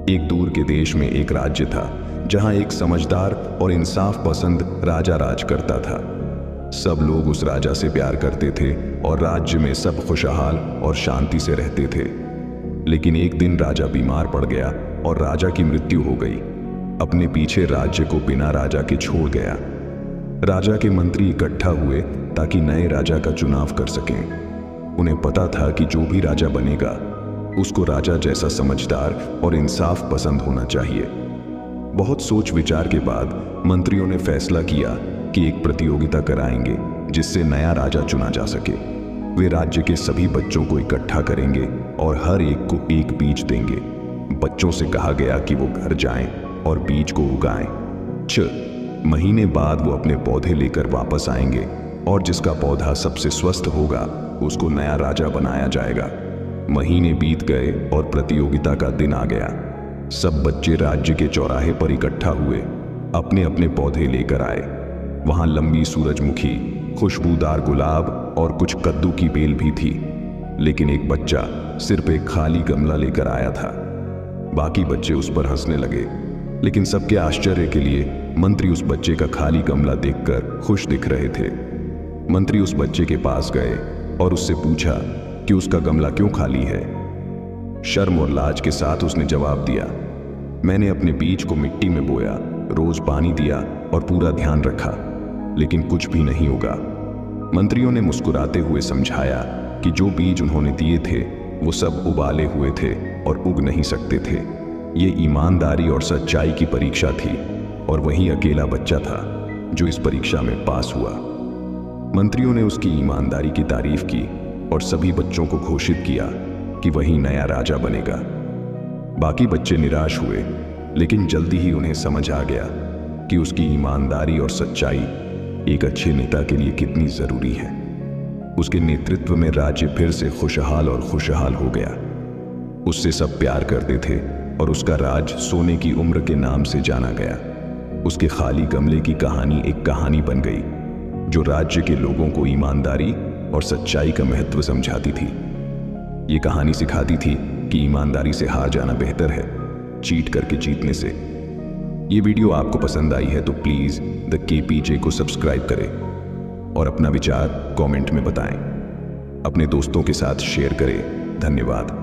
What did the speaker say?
एक दूर के देश में एक राज्य था जहां एक समझदार और इंसाफ पसंद राजा राज करता था। सब लोग उस राजा से प्यार करते थे और राज्य में सब खुशहाल और शांति से रहते थे। लेकिन एक दिन राजा बीमार पड़ गया और राजा की मृत्यु हो गई। अपने पीछे राज्य को बिना राजा के छोड़ गया। राजा के मंत्री इकट्ठा हुए ताकि नए राजा का चुनाव कर सकें। उन्हें पता था कि जो भी राजा बनेगा उसको राजा जैसा समझदार और इंसाफ पसंद होना चाहिए। बहुत सोच विचार के बाद मंत्रियों ने फैसला किया कि एक प्रतियोगिता कराएंगे जिससे नया राजा चुना जा सके। वे राज्य के सभी बच्चों को इकट्ठा करेंगे और हर एक को एक बीज देंगे। बच्चों से कहा गया कि वो घर जाएं और बीज को उगाएं। 6 महीने बाद वो अपने पौधे लेकर वापस आएंगे और जिसका पौधा सबसे स्वस्थ होगा उसको नया राजा बनाया जाएगा। महीने बीत गए और प्रतियोगिता का दिन आ गया। सब बच्चे राज्य के चौराहे पर इकट्ठा हुए, अपने अपने पौधे लेकर आए। वहां लंबी सूरजमुखी, खुशबूदार गुलाब और कुछ कद्दू की बेल भी थी। लेकिन एक बच्चा सिर्फ एक खाली गमला लेकर आया था। बाकी बच्चे उस पर हंसने लगे, लेकिन सबके आश्चर्य के लिए मंत्री उस बच्चे का खाली गमला देखकर खुश दिख रहे थे। मंत्री उस बच्चे के पास गए और उससे पूछा कि उसका गमला क्यों खाली है। शर्म और लाज के साथ उसने जवाब दिया, मैंने अपने बीज को मिट्टी में बोया, रोज पानी दिया और पूरा ध्यान रखा, लेकिन कुछ भी नहीं होगा। मंत्रियों ने मुस्कुराते हुए समझाया कि जो बीज उन्होंने दिए थे वो सब उबाले हुए थे और उग नहीं सकते थे। ये ईमानदारी और सच्चाई की परीक्षा थी और वही अकेला बच्चा था जो इस परीक्षा में पास हुआ। मंत्रियों ने उसकी ईमानदारी की तारीफ की और सभी बच्चों को घोषित किया कि वही नया राजा बनेगा। बाकी बच्चे निराश हुए, लेकिन जल्दी ही उन्हें समझ आ गया कि उसकी ईमानदारी और सच्चाई एक अच्छे नेता के लिए कितनी जरूरी है। उसके नेतृत्व में राज्य फिर से खुशहाल और खुशहाल हो गया। उससे सब प्यार करते थे और उसका राज सोने की उम्र के नाम से जाना गया। उसके खाली गमले की कहानी एक कहानी बन गई जो राज्य के लोगों को ईमानदारी और सच्चाई का महत्व समझाती थी। ये कहानी सिखाती थी कि ईमानदारी से हार जाना बेहतर है चीट करके जीतने से। ये वीडियो आपको पसंद आई है तो प्लीज द केपीजे को सब्सक्राइब करें और अपना विचार कमेंट में बताएं। अपने दोस्तों के साथ शेयर करें। धन्यवाद।